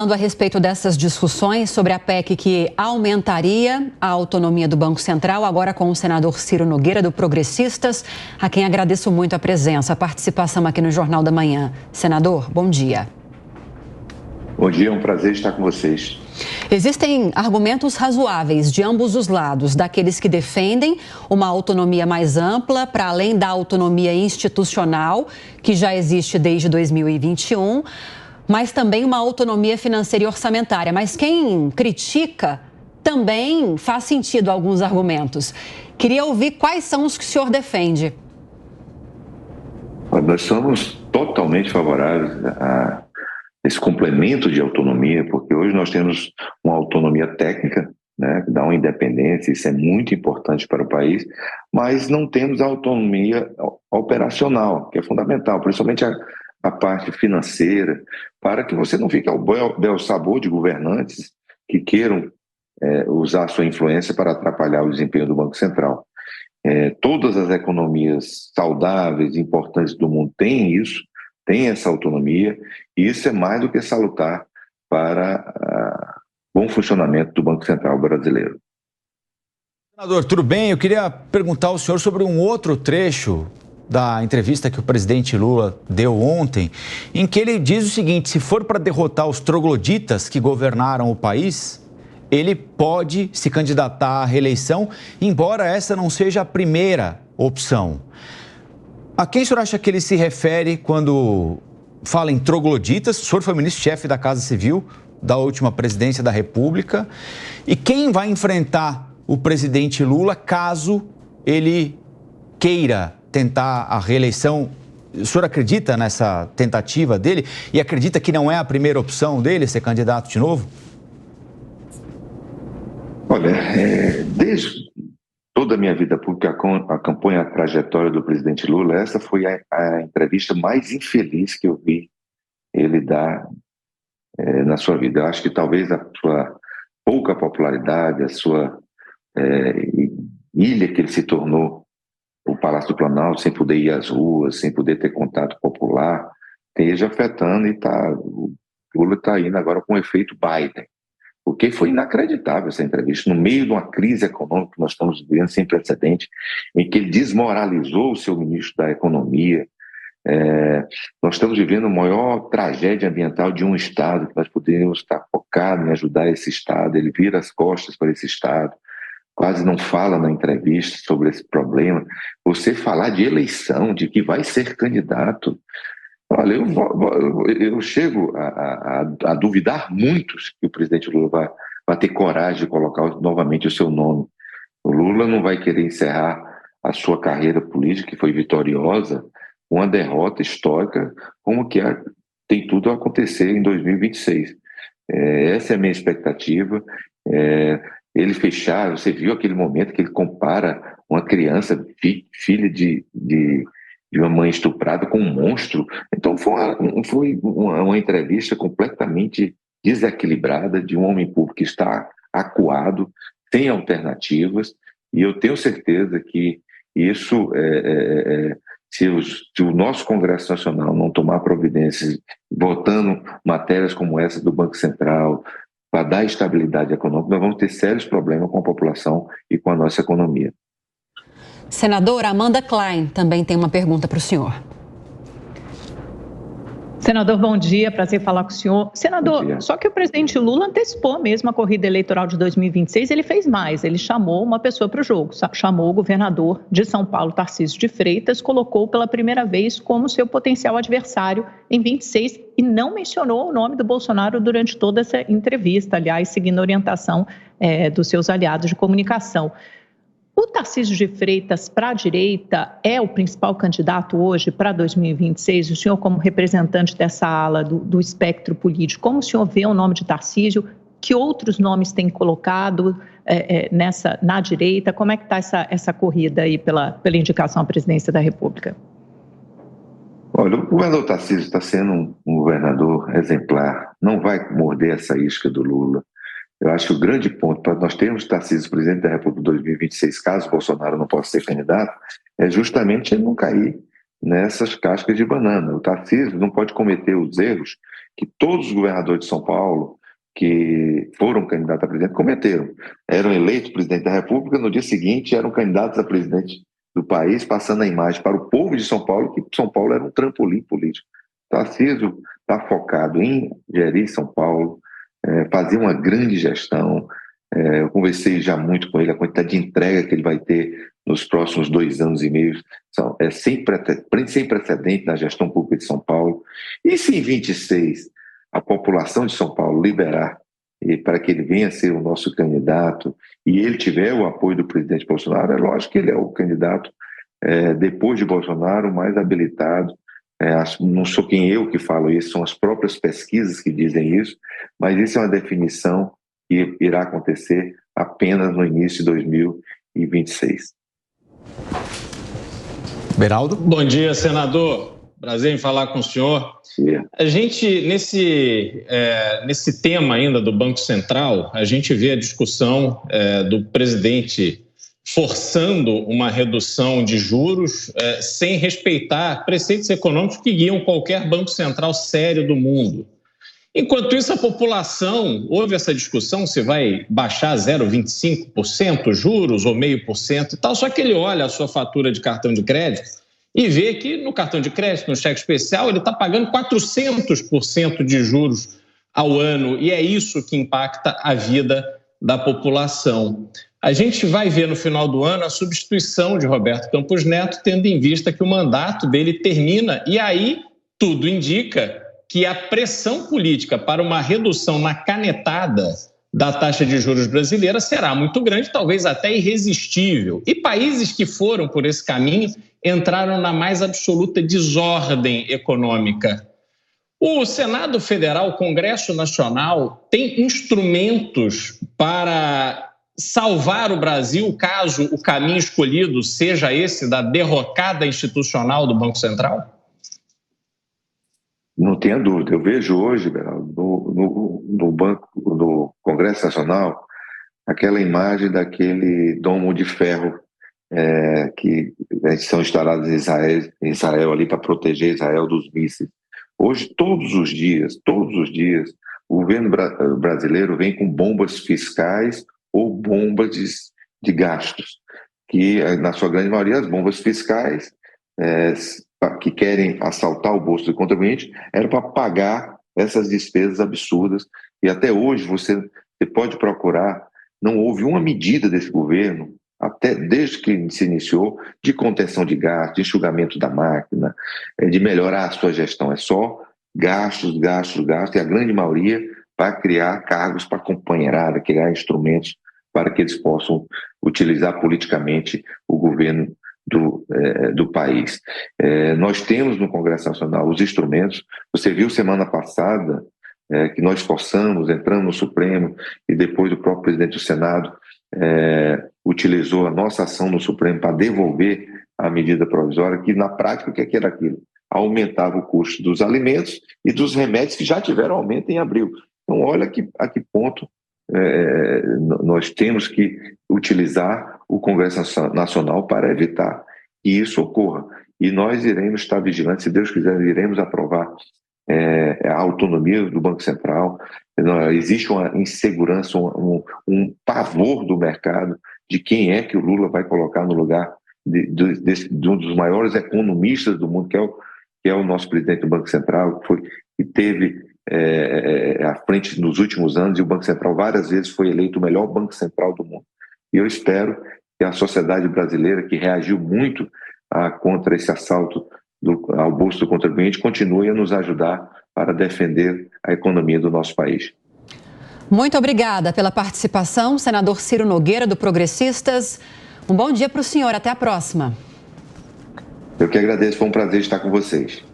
A respeito dessas discussões sobre a PEC que aumentaria a autonomia do Banco Central, agora com o senador Ciro Nogueira, do Progressistas, a quem agradeço muito a presença, a participação aqui no Jornal da Manhã. Senador, bom dia. Bom dia, é um prazer estar com vocês. Existem argumentos razoáveis de ambos os lados, daqueles que defendem uma autonomia mais ampla, para além da autonomia institucional, que já existe desde 2021, mas também uma autonomia financeira e orçamentária. Mas quem critica também faz sentido alguns argumentos. Queria ouvir quais são os que o senhor defende. Nós somos totalmente favoráveis a esse complemento de autonomia, porque hoje nós temos uma autonomia técnica, né, que dá uma independência, isso é muito importante para o país, mas não temos a autonomia operacional, que é fundamental, principalmente a parte financeira, para que você não fique ao bel sabor de governantes que queiram usar a sua influência para atrapalhar o desempenho do Banco Central. Todas as economias saudáveis, importantes do mundo têm isso, têm essa autonomia, e isso é mais do que salutar para o bom funcionamento do Banco Central brasileiro. Senador, tudo bem? Eu queria perguntar ao senhor sobre um outro trecho da entrevista que o presidente Lula deu ontem, em que ele diz o seguinte: se for para derrotar os trogloditas que governaram o país, ele pode se candidatar à reeleição, embora essa não seja a primeira opção. A quem o senhor acha que ele se refere quando fala em trogloditas? O senhor foi ministro-chefe da Casa Civil da última presidência da República. E quem vai enfrentar o presidente Lula caso ele queira tentar a reeleição? O senhor acredita nessa tentativa dele e acredita que não é a primeira opção dele ser candidato de novo? Olha, desde toda a minha vida pública, acompanho a trajetória do presidente Lula. Essa foi a entrevista mais infeliz que eu vi ele dar na sua vida. Eu acho que talvez a sua pouca popularidade, a sua ilha que ele se tornou, o Palácio do Planalto, sem poder ir às ruas, sem poder ter contato popular, esteja afetando, e o Lula está indo agora com o efeito Biden. Porque foi inacreditável essa entrevista, no meio de uma crise econômica que nós estamos vivendo sem precedente, em que ele desmoralizou o seu ministro da Economia. Nós estamos vivendo a maior tragédia ambiental de um Estado, que nós poderíamos estar focados em ajudar esse Estado. Ele vira as costas para esse Estado, quase não fala na entrevista sobre esse problema. Você falar de eleição, de que vai ser candidato, olha, eu chego a duvidar muito que o presidente Lula vai ter coragem de colocar novamente o seu nome. O Lula não vai querer encerrar a sua carreira política, que foi vitoriosa, com uma derrota histórica, como que tem tudo a acontecer em 2026. Essa é a minha expectativa. Ele fechar, você viu aquele momento que ele compara uma criança, filha de uma mãe estuprada, com um monstro. Então foi uma entrevista completamente desequilibrada, de um homem público que está acuado, sem alternativas, e eu tenho certeza que isso, se o nosso Congresso Nacional não tomar providências, votando matérias como essa do Banco Central, para dar estabilidade econômica, nós vamos ter sérios problemas com a população e com a nossa economia. Senadora Amanda Klein também tem uma pergunta para o senhor. Senador, bom dia, prazer falar com o senhor. Senador, só que o presidente Lula antecipou mesmo a corrida eleitoral de 2026, ele fez mais, ele chamou uma pessoa para o jogo, chamou o governador de São Paulo, Tarcísio de Freitas, colocou pela primeira vez como seu potencial adversário em 26 e não mencionou o nome do Bolsonaro durante toda essa entrevista, aliás, seguindo a orientação dos seus aliados de comunicação. O Tarcísio de Freitas, para a direita, é o principal candidato hoje para 2026? O senhor, como representante dessa ala do espectro político, como o senhor vê o nome de Tarcísio? Que outros nomes tem colocado na direita? Como é que está essa corrida aí pela indicação à presidência da República? Olha, o governador Tarcísio está sendo um governador exemplar, não vai morder essa isca do Lula. Eu acho que o grande ponto para nós termos Tarcísio presidente da República em 2026, caso Bolsonaro não possa ser candidato, é justamente ele não cair nessas cascas de banana. O Tarcísio não pode cometer os erros que todos os governadores de São Paulo que foram candidatos a presidente cometeram. Eram eleitos presidente da República, no dia seguinte eram candidatos a presidente do país, passando a imagem para o povo de São Paulo que São Paulo era um trampolim político. Tarcísio está focado em gerir São Paulo, fazer uma grande gestão. Eu conversei já muito com ele, a quantidade de entrega que ele vai ter nos próximos 2 anos e meio é sem precedente na gestão pública de São Paulo. E se em 26 a população de São Paulo liberar para que ele venha a ser o nosso candidato e ele tiver o apoio do presidente Bolsonaro, é lógico que ele é o candidato, depois de Bolsonaro, mais habilitado. Não sou quem eu que falo isso, são as próprias pesquisas que dizem isso, mas isso é uma definição que irá acontecer apenas no início de 2026. Beraldo? Bom dia, senador. Prazer em falar com o senhor. Sim. A gente, nesse tema ainda do Banco Central, a gente vê a discussão do presidente forçando uma redução de juros sem respeitar preceitos econômicos que guiam qualquer banco central sério do mundo. Enquanto isso, a população, houve essa discussão se vai baixar 0,25% juros ou 0,5% e tal, só que ele olha a sua fatura de cartão de crédito e vê que no cartão de crédito, no cheque especial, ele está pagando 400% de juros ao ano e é isso que impacta a vida da população. A gente vai ver no final do ano a substituição de Roberto Campos Neto, tendo em vista que o mandato dele termina e aí tudo indica que a pressão política para uma redução na canetada da taxa de juros brasileira será muito grande, talvez até irresistível. E países que foram por esse caminho entraram na mais absoluta desordem econômica. O Senado Federal, o Congresso Nacional, tem instrumentos para salvar o Brasil caso o caminho escolhido seja esse da derrocada institucional do Banco Central? Não tenha dúvida. Eu vejo hoje, no Congresso Nacional, aquela imagem daquele domo de ferro que são instalados em Israel ali para proteger Israel dos mísseis. Hoje, todos os dias, o governo brasileiro vem com bombas fiscais ou bombas de gastos, que, na sua grande maioria, as bombas fiscais que querem assaltar o bolso do contribuinte, era para pagar essas despesas absurdas. E até hoje você pode procurar, não houve uma medida desse governo, até desde que se iniciou, de contenção de gastos, de enxugamento da máquina, de melhorar a sua gestão. É só gastos, e a grande maioria para criar cargos para a companheirada, criar instrumentos para que eles possam utilizar politicamente o governo do país. Nós temos no Congresso Nacional os instrumentos. Você viu semana passada que nós forçamos, entramos no Supremo e depois o próprio presidente do Senado utilizou a nossa ação no Supremo para devolver a medida provisória, que na prática o que era aquilo? Aumentava o custo dos alimentos e dos remédios que já tiveram aumento em abril. Então olha a que ponto nós temos que utilizar o Congresso Nacional para evitar que isso ocorra. E nós iremos estar vigilantes, se Deus quiser, iremos aprovar a autonomia do Banco Central. Existe uma insegurança, um pavor do mercado de quem é que o Lula vai colocar no lugar de um dos maiores economistas do mundo, que é o nosso presidente do Banco Central, que teve à frente nos últimos anos, e o Banco Central várias vezes foi eleito o melhor Banco Central do mundo. E eu espero que a sociedade brasileira, que reagiu muito contra esse assalto ao bolso do contribuinte, continue a nos ajudar para defender a economia do nosso país. Muito obrigada pela participação, senador Ciro Nogueira, do Progressistas. Um bom dia para o senhor, até a próxima. Eu que agradeço, foi um prazer estar com vocês.